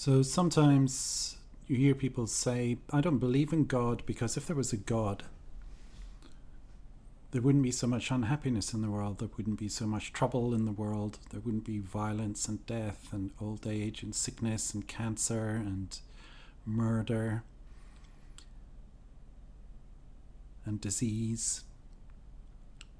So sometimes you hear people say, I don't believe in God because if there was a God, there wouldn't be so much unhappiness in the world, there wouldn't be so much trouble in the world, there wouldn't be violence and death and old age and sickness and cancer and murder and disease.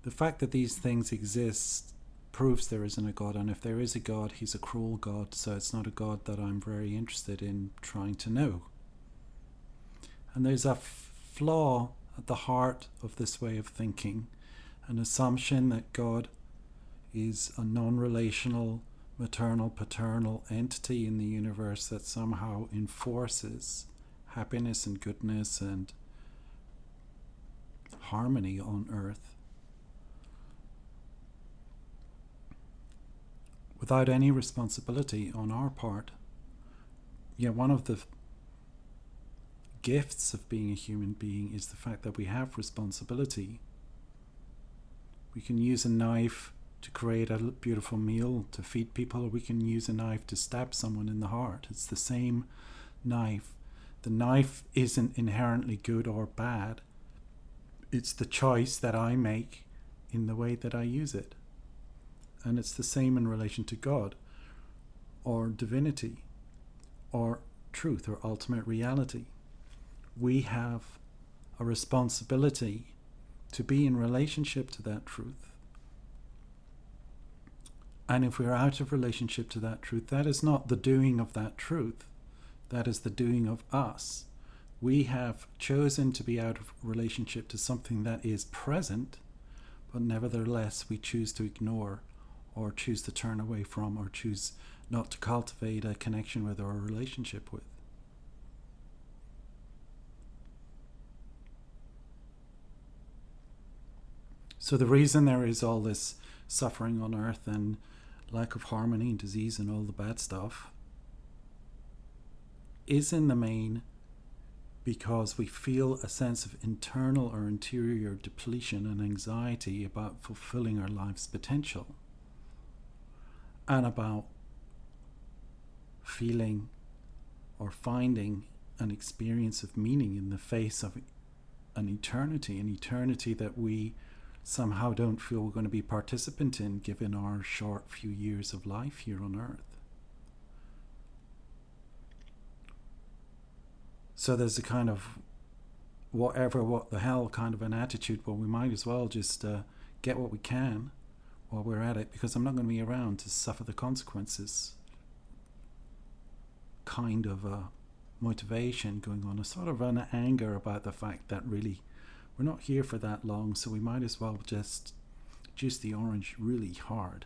The fact that these things exist proves there isn't a God, and if there is a God, he's a cruel God, so it's not a God that I'm very interested in trying to know. And there's a flaw at the heart of this way of thinking, an assumption that God is a non-relational, maternal, paternal entity in the universe that somehow enforces happiness and goodness and harmony on earth, without any responsibility on our part. One of the gifts of being a human being is the fact that we have responsibility. We can use a knife to create a beautiful meal to feed people, or we can use a knife to stab someone in the heart. It's the same knife. The knife isn't inherently good or bad. It's the choice that I make in the way that I use it. And it's the same in relation to God, or divinity, or truth, or ultimate reality. We have a responsibility to be in relationship to that truth. And if we're out of relationship to that truth, that is not the doing of that truth. That is the doing of us. We have chosen to be out of relationship to something that is present, but nevertheless we choose to ignore, or choose to turn away from, or choose not to cultivate a connection with or a relationship with. So the reason there is all this suffering on earth and lack of harmony and disease and all the bad stuff is in the main because we feel a sense of internal or interior depletion and anxiety about fulfilling our life's potential, and about feeling or finding an experience of meaning in the face of an eternity that we somehow don't feel we're going to be participant in, given our short few years of life here on earth. So there's a kind of what the hell kind of an attitude, well, we might as well just get what we can while we're at it, because I'm not going to be around to suffer the consequences kind of a motivation going on, a sort of an anger about the fact that really we're not here for that long, so we might as well just juice the orange really hard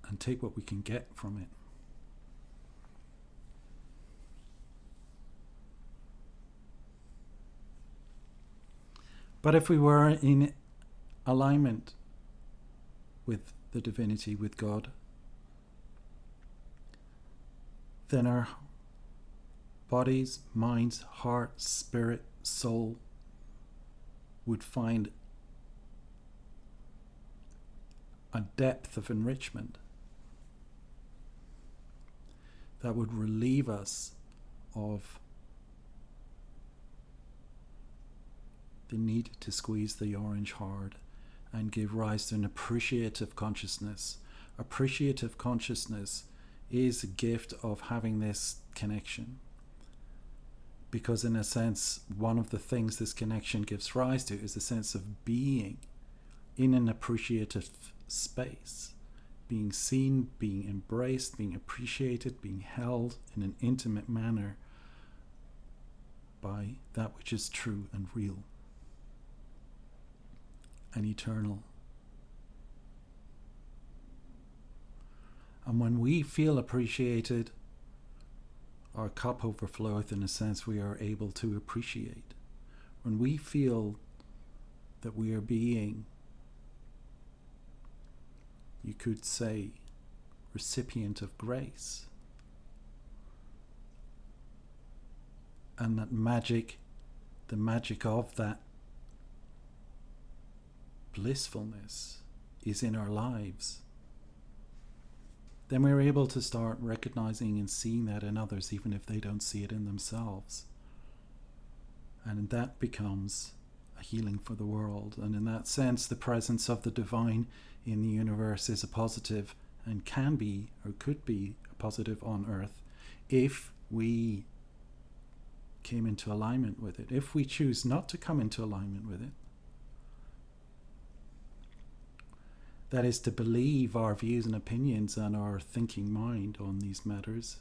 and take what we can get from it. But if we were in alignment with the divinity, with God, then our bodies, minds, heart, spirit, soul would find a depth of enrichment that would relieve us of the need to squeeze the orange hard and give rise to an appreciative consciousness. Appreciative consciousness is a gift of having this connection, because in a sense, one of the things this connection gives rise to is a sense of being in an appreciative space, being seen, being embraced, being appreciated, being held in an intimate manner by that which is true and real and eternal. And when we feel appreciated, our cup overfloweth. In a sense, we are able to appreciate. When we feel that we are being, you could say, recipient of grace, and that magic, the magic of that blissfulness is in our lives, then we're able to start recognizing and seeing that in others, even if they don't see it in themselves. And that becomes a healing for the world. And in that sense, the presence of the divine in the universe is a positive, and can be or could be a positive on earth if we came into alignment with it. If we choose not to come into alignment with it, that is to believe our views and opinions and our thinking mind on these matters,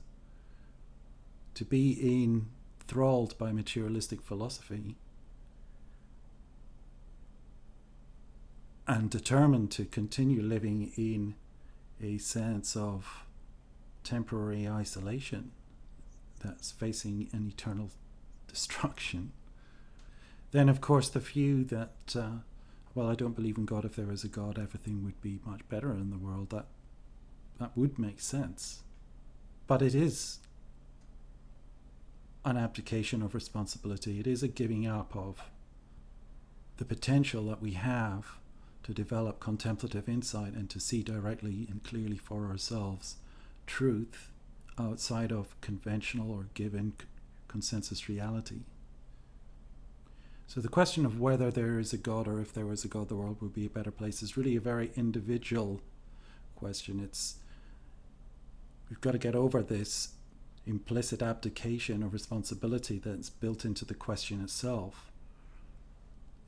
to be enthralled by materialistic philosophy and determined to continue living in a sense of temporary isolation that's facing an eternal destruction, then of course the view that I don't believe in God. If there was a God, everything would be much better in the world. That would make sense. But it is an abdication of responsibility. It is a giving up of the potential that we have to develop contemplative insight and to see directly and clearly for ourselves truth outside of conventional or given consensus reality. So the question of whether there is a God, or if there was a God, the world would be a better place, is really a very individual question. We've got to get over this implicit abdication of responsibility that's built into the question itself.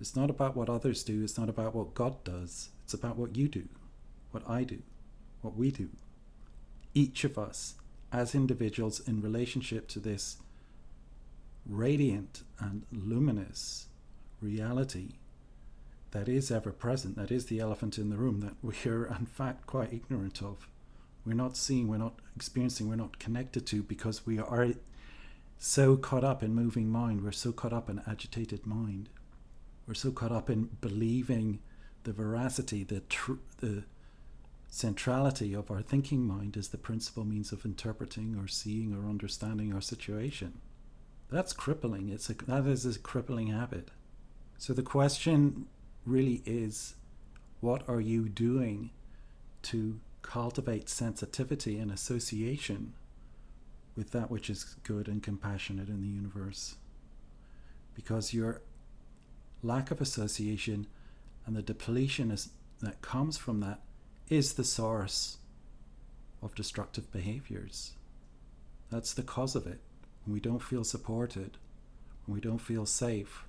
It's not about what others do, it's not about what God does, it's about what you do, what I do, what we do. Each of us, as individuals in relationship to this radiant and luminous reality that is ever present, that is the elephant in the room, that we're in fact quite ignorant of. We're not seeing, we're not experiencing, we're not connected to, because we are so caught up in moving mind, we're so caught up in agitated mind, we're so caught up in believing the veracity, the centrality of our thinking mind as the principal means of interpreting or seeing or understanding our situation. That's crippling. That is a crippling habit. So the question really is, what are you doing to cultivate sensitivity and association with that which is good and compassionate in the universe? Because your lack of association and the depletion that comes from that is the source of destructive behaviors. That's the cause of it. When we don't feel supported, when we don't feel safe,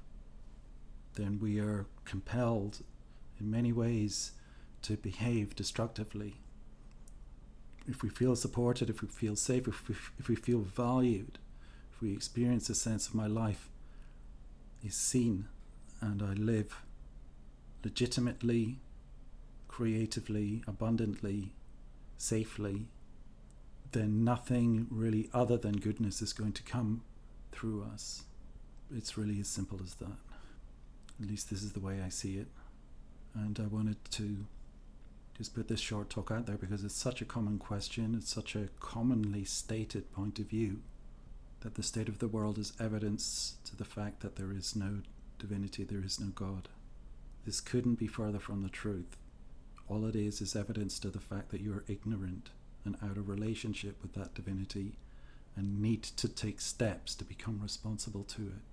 then we are compelled in many ways to behave destructively. If we feel supported, if we feel safe, if we feel valued, if we experience a sense of my life is seen and I live legitimately, creatively, abundantly, safely, then nothing really other than goodness is going to come through us. It's really as simple as that. At least this is the way I see it. And I wanted to just put this short talk out there because it's such a common question, it's such a commonly stated point of view, that the state of the world is evidence to the fact that there is no divinity, there is no God. This couldn't be further from the truth. All it is evidence to the fact that you are ignorant and out of relationship with that divinity and need to take steps to become responsible to it.